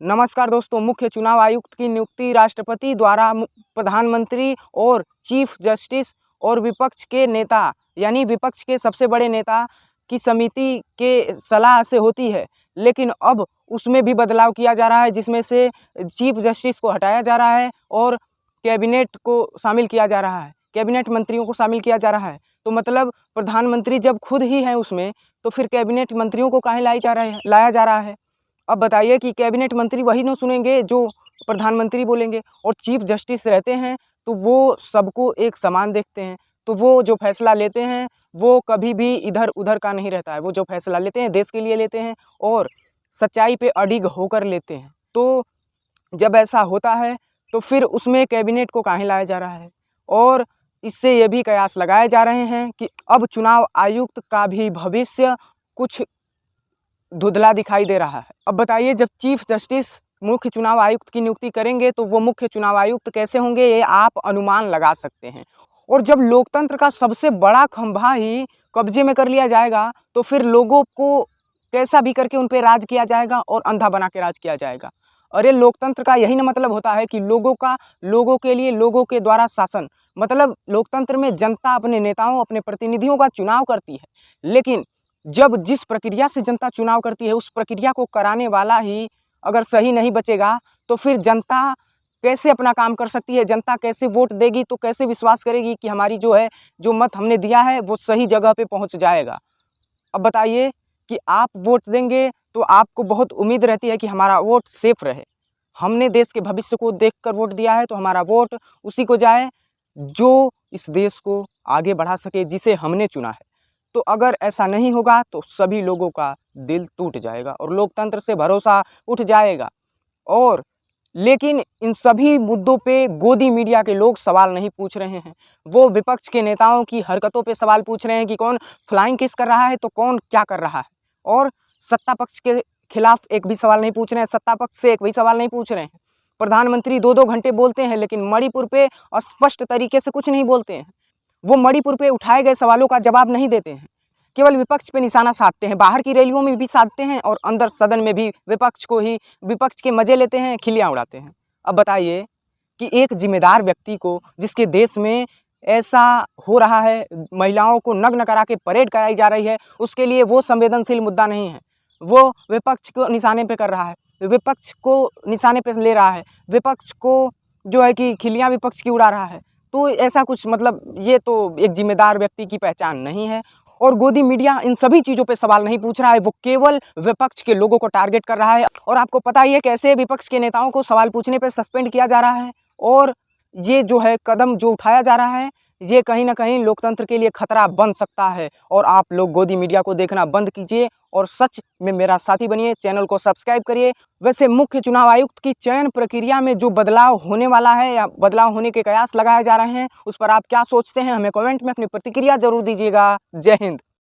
नमस्कार दोस्तों, मुख्य चुनाव आयुक्त की नियुक्ति राष्ट्रपति द्वारा प्रधानमंत्री और चीफ जस्टिस और विपक्ष के नेता यानी विपक्ष के सबसे बड़े नेता की समिति के सलाह से होती है। लेकिन अब उसमें भी बदलाव किया जा रहा है, जिसमें से चीफ जस्टिस को हटाया जा रहा है और कैबिनेट को शामिल किया जा रहा है, कैबिनेट मंत्रियों को शामिल किया जा रहा है। तो मतलब प्रधानमंत्री जब खुद ही हैं उसमें, तो फिर कैबिनेट मंत्रियों को काहे लाया जा रहा है। अब बताइए कि कैबिनेट मंत्री वही न सुनेंगे जो प्रधानमंत्री बोलेंगे, और चीफ जस्टिस रहते हैं तो वो सबको एक समान देखते हैं। तो वो जो फैसला लेते हैं वो कभी भी इधर उधर का नहीं रहता है। वो जो फैसला लेते हैं देश के लिए लेते हैं और सच्चाई पे अडिग होकर लेते हैं। तो जब ऐसा होता है तो फिर उसमें कैबिनेट को काहे लाया जा रहा है। और इससे ये भी कयास लगाए जा रहे हैं कि अब चुनाव आयुक्त का भी भविष्य कुछ धुंधला दिखाई दे रहा है। अब बताइए, जब चीफ जस्टिस मुख्य चुनाव आयुक्त की नियुक्ति करेंगे तो वो मुख्य चुनाव आयुक्त कैसे होंगे, ये आप अनुमान लगा सकते हैं। और जब लोकतंत्र का सबसे बड़ा खंभा ही कब्जे में कर लिया जाएगा तो फिर लोगों को कैसा भी करके उन पे राज किया जाएगा और अंधा बना के राज किया जाएगा। अरे लोकतंत्र का यही ना मतलब होता है कि लोगों के लिए लोगों के द्वारा शासन। मतलब लोकतंत्र में जनता अपने नेताओं, अपने प्रतिनिधियों का चुनाव करती है, लेकिन जब जिस प्रक्रिया से जनता चुनाव करती है उस प्रक्रिया को कराने वाला ही अगर सही नहीं बचेगा तो फिर जनता कैसे अपना काम कर सकती है। जनता कैसे वोट देगी, तो कैसे विश्वास करेगी कि हमारी जो मत हमने दिया है वो सही जगह पे पहुंच जाएगा। अब बताइए कि आप वोट देंगे तो आपको बहुत उम्मीद रहती है कि हमारा वोट सेफ रहे। हमने देश के भविष्य को देखकर वोट दिया है, तो हमारा वोट उसी को जाए जो इस देश को आगे बढ़ा सके, जिसे हमने चुना है। तो अगर ऐसा नहीं होगा तो सभी लोगों का दिल टूट जाएगा और लोकतंत्र से भरोसा उठ जाएगा। और लेकिन इन सभी मुद्दों पे गोदी मीडिया के लोग सवाल नहीं पूछ रहे हैं। वो विपक्ष के नेताओं की हरकतों पे सवाल पूछ रहे हैं कि कौन फ्लाइंग किस कर रहा है तो कौन क्या कर रहा है। और सत्ता पक्ष के खिलाफ एक भी सवाल नहीं पूछ रहे हैं, सत्ता पक्ष से एक भी सवाल नहीं पूछ रहे हैं। प्रधानमंत्री 2-2 घंटे बोलते हैं, लेकिन मणिपुर पे स्पष्ट तरीके से कुछ नहीं बोलते हैं। वो मणिपुर पे उठाए गए सवालों का जवाब नहीं देते हैं, केवल विपक्ष पे निशाना साधते हैं। बाहर की रैलियों में भी साधते हैं और अंदर सदन में भी विपक्ष के मजे लेते हैं, खिल्लियाँ उड़ाते हैं। अब बताइए कि एक जिम्मेदार व्यक्ति को, जिसके देश में ऐसा हो रहा है, महिलाओं को नग्न करा के परेड कराई जा रही है, उसके लिए वो संवेदनशील मुद्दा नहीं है। वो विपक्ष को निशाने पे कर रहा है, विपक्ष को निशाने पे ले रहा है, विपक्ष को कि खिल्लियाँ विपक्ष की उड़ा रहा है। तो ऐसा कुछ मतलब ये तो एक जिम्मेदार व्यक्ति की पहचान नहीं है। और गोदी मीडिया इन सभी चीज़ों पे सवाल नहीं पूछ रहा है, वो केवल विपक्ष के लोगों को टारगेट कर रहा है। और आपको पता ही है कैसे विपक्ष के नेताओं को सवाल पूछने पे सस्पेंड किया जा रहा है। और ये कदम जो उठाया जा रहा है, ये कहीं ना कहीं लोकतंत्र के लिए खतरा बन सकता है। और आप लोग गोदी मीडिया को देखना बंद कीजिए और सच में मेरा साथी बनिए। चैनल को सब्सक्राइब करिए। वैसे मुख्य चुनाव आयुक्त की चयन प्रक्रिया में जो बदलाव होने वाला है या बदलाव होने के कयास लगाए जा रहे हैं, उस पर आप क्या सोचते हैं, हमें कमेंट में अपनी प्रतिक्रिया जरूर दीजिएगा। जय हिंद।